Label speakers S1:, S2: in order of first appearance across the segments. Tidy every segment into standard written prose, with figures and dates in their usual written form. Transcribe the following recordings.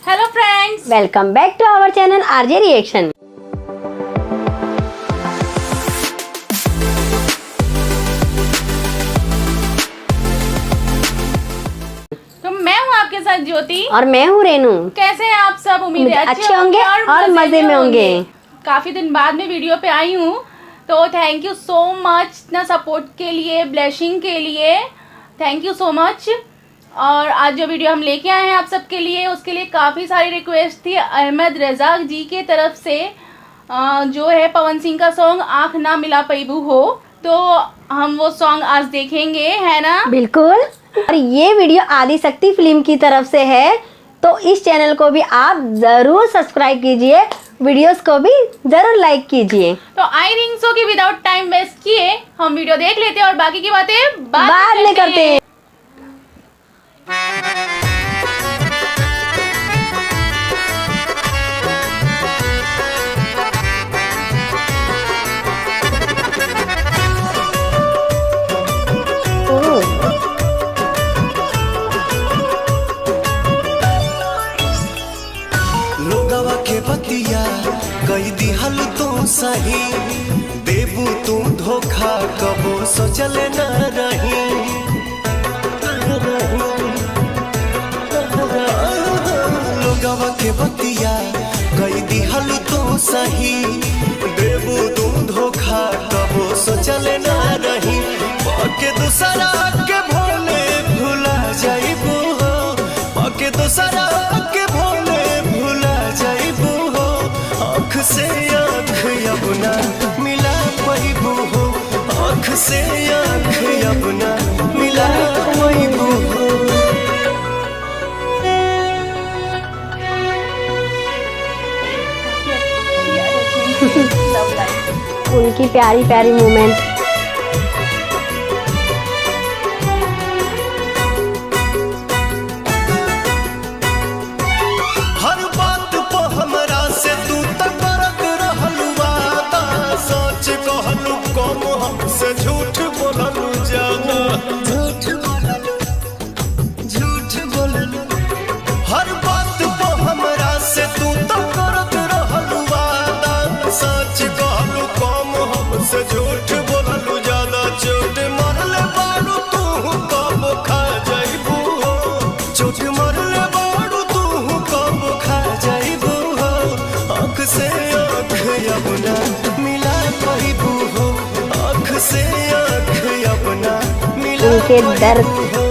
S1: Hello friends,
S2: welcome back to our channel RJ reaction.
S1: तो मैं हूँ आपके साथ ज्योति
S2: और मैं हूँ रेनू।
S1: कैसे हैं आप सब? उम्मीद है
S2: अच्छे होंगे और मजे में होंगे।
S1: काफी दिन बाद में वीडियो पे आई हूँ, तो थैंक यू सो मच इतना सपोर्ट के लिए, ब्लेसिंग के लिए, थैंक यू सो मच। और आज जो वीडियो हम लेके आए हैं आप सबके लिए, उसके लिए काफ़ी सारी रिक्वेस्ट थी अहमद रजा जी के तरफ से। जो है पवन सिंह का सॉन्ग आँख ना मिला पैबू हो, तो हम वो सॉन्ग आज देखेंगे, है ना?
S2: बिल्कुल। और ये वीडियो आदि शक्ति फिल्म की तरफ से है, तो इस चैनल को भी आप जरूर सब्सक्राइब कीजिए, वीडियोस को भी जरूर लाइक कीजिए।
S1: तो आई थिंक सो कि विदाउट टाइम वेस्ट किए हम वीडियो देख लेते हैं और बाकी की बातें
S2: बाद में करते हैं।
S3: लोगवा के बतिया कई दिहल तो सही, देबू तू धोखा कबो सोचले न रही। लोगवा के बतिया कई दिहल तो सही, देबू तू धोखा कबो सोचले न रही। पके दूसरा के भोले भुला जाइबू हो, पके दूसरा के भोले भुला जाइबू हो। आँख से आँख अपना मिला पैबू हो, आँख से आँख अपना मिला पैबू हो।
S2: उनकी प्यारी प्यारी मोमेंट।
S3: हर बात पे हमरा से तू तक करत रहलू वादा, सच कहलू कम हमसे झूठ बोललू ज्यादा। झूठ बोललू हर बात पे हमरा से तू तक करत रहलू वादा, सच कहलू कम हमसे झूठ बोललू ज्यादा। चोट मरले बारू तू कब खा जाइबू हो, चोट मरले बारू तू कब खा जाइबू हो। आँख से आँख अपना मिला पैबू हो, आँख से आँख अपना मिला
S2: उनके दर्द
S3: हो।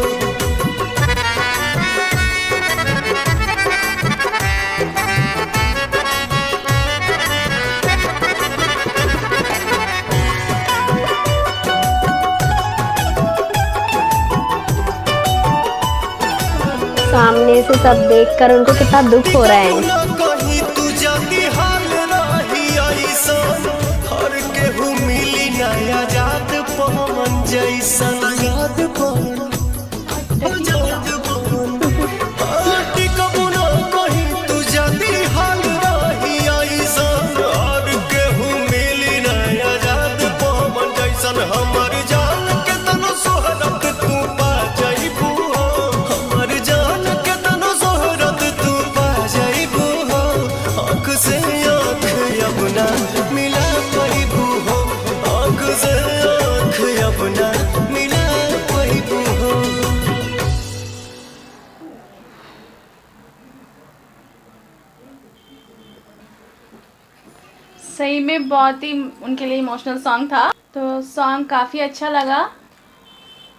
S2: सामने से सब देखकर उनको कितना दुख हो रहा है।
S3: कहीं तू जाती हाल रही ऐसन, हर केहू मिली नया याद पवन जैसन। याद पवन कहीं तू जाती हाल रही ऐसन, हर केहू मिली नया याद पवन जैसन। हमर जान के तनो सोहरत तू पा जाइबू हो, हमर जान के तनो सोहरत तू पा जाइबू हो। आँख से आँख अपना मिला पैबू हो, आँख से आँख अपना मिला पैबू हो।
S1: सही में बहुत ही उनके लिए इमोशनल सॉन्ग था, तो सॉन्ग काफ़ी अच्छा लगा।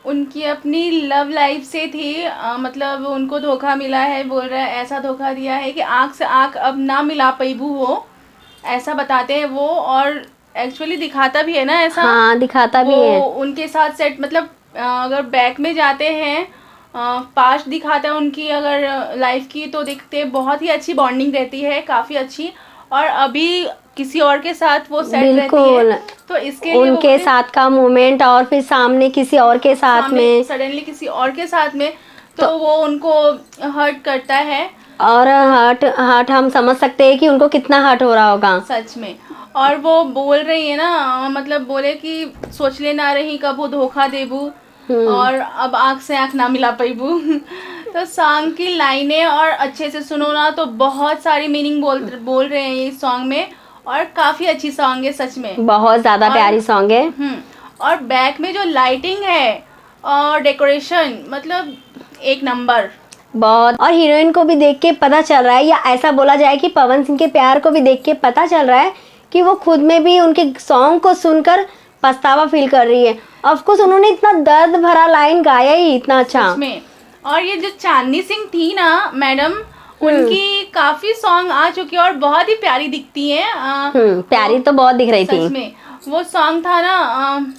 S1: उनकी अपनी लव लाइफ से थी, मतलब उनको धोखा मिला है, बोल रहा है ऐसा धोखा दिया है कि आँख से आँख अब ना मिला पैबू हो, ऐसा बताते हैं वो। और एक्चुअली दिखाता भी है ना ऐसा।
S2: हाँ, दिखाता भी है।
S1: उनके साथ सेट, मतलब अगर बैक में जाते हैं, पास्ट दिखाता है उनकी अगर लाइफ की, तो देखते बहुत ही अच्छी बॉन्डिंग रहती है, काफ़ी अच्छी। और अभी किसी और के साथ वो सेट रहती है, तो इसके लिए
S2: उनके साथ का मोमेंट और फिर सामने किसी और के साथ में,
S1: सडनली किसी और के साथ में, तो वो उनको हर्ट करता है।
S2: और हर्ट हम समझ सकते हैं कि उनको कितना हर्ट हो रहा होगा
S1: सच में। और वो बोल रही है ना, मतलब बोले कि सोच ले ना रही कब वो धोखा देबू, और अब आँख से आँख ना मिला पैबू। तो सॉन्ग की लाइनें और अच्छे से सुनो ना तो बहुत सारी मीनिंग बोल रहे हैं ये सॉन्ग में, और काफी अच्छी सॉन्ग है सच में,
S2: बहुत ज्यादा प्यारी सॉन्ग है।
S1: और बैक में जो लाइटिंग है और डेकोरेशन मतलब एक नंबर
S2: बहुत। और हीरोइन को भी देख के पता चल रहा है, या ऐसा बोला जाए कि पवन सिंह के प्यार को भी देख के पता चल रहा है कि वो खुद में भी उनके सॉन्ग को सुनकर पछतावा फील कर रही है। ऑफ कोर्स उन्होंने इतना दर्द भरा लाइन गाया ही इतना अच्छा
S1: में। और ये जो चांदनी सिंह थी ना मैडम, उनकी काफी सॉन्ग आ चुकी है और बहुत ही प्यारी दिखती है।
S2: प्यारी तो बहुत दिख रही थी
S1: सच में। वो सॉन्ग था ना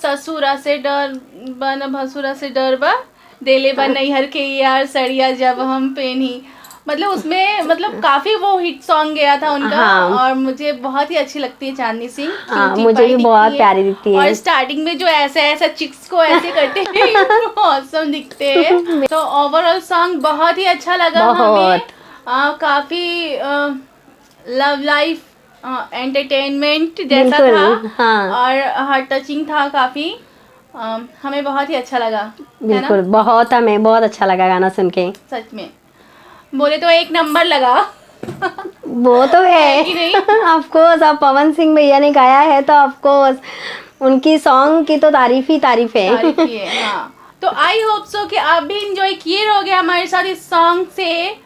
S1: ससुरा से डर बन भसुरा से डर बा देले बा नैहर के यार सड़िया जब हम पेनी, मतलब उसमें मतलब काफी वो हिट सॉन्ग गया था उनका। और मुझे बहुत ही अच्छी लगती है चांदनी सिंह।
S2: मुझे भी बहुत प्यारी दिखती है।
S1: और स्टार्टिंग में जो ऐसा चिक्स को ऐसे करते हैं ऑसम दिखते हैं। तो ओवरऑल सॉन्ग बहुत ही अच्छा लगा हमें। काफी लव लाइफ एंटरटेनमेंट जैसा था। और हार्ट टचिंग था काफी। हमें बहुत ही अच्छा लगा।
S2: बिल्कुल बहुत, हमें बहुत अच्छा लगा गाना सुन के
S1: सच में। बोले तो एक नंबर लगा
S2: वो तो है ऑफ कोर्स। अब पवन सिंह भैया ने गाया है तो ऑफ कोर्स उनकी सॉन्ग की तो तारीफ ही तारीफ है।
S1: हाँ। तो आई होप सो कि आप भी इंजॉय किए रहोगे हमारे साथ इस सॉन्ग से,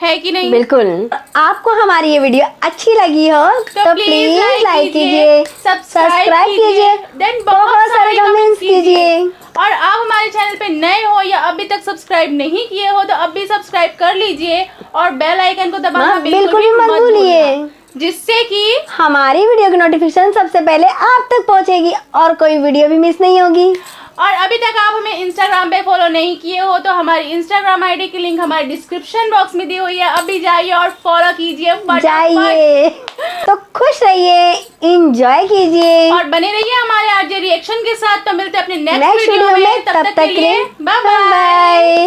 S1: है कि नहीं?
S2: बिल्कुल। आपको हमारी ये वीडियो अच्छी लगी हो तो प्लीज लाइक कीजिए, सब्सक्राइब कीजिए, देन बहुत सारे कमेंट्स कीजिए।
S1: और आप हमारे चैनल पे नए हो या अभी तक सब्सक्राइब नहीं किए हो तो अभी सब्सक्राइब कर लीजिए और बेल आइकन को दबाना बिल्कुल भी मत भूलिए, जिससे कि
S2: हमारी वीडियो की नोटिफिकेशन सबसे पहले आप तक पहुंचेगी और कोई वीडियो भी मिस नहीं होगी।
S1: और अभी तक आप हमें इंस्टाग्राम पे फॉलो नहीं किए हो तो हमारी इंस्टाग्राम आईडी की लिंक हमारे डिस्क्रिप्शन बॉक्स में दी हुई है, अभी जाइए और फॉलो कीजिए।
S2: जाइए तो खुश रहिए, एंजॉय कीजिए
S1: और बने रहिए हमारे आज रिएक्शन के साथ। तो मिलते हैं अपने नेक्स्ट वीडियो में, तब तक के लिए बाय बाय।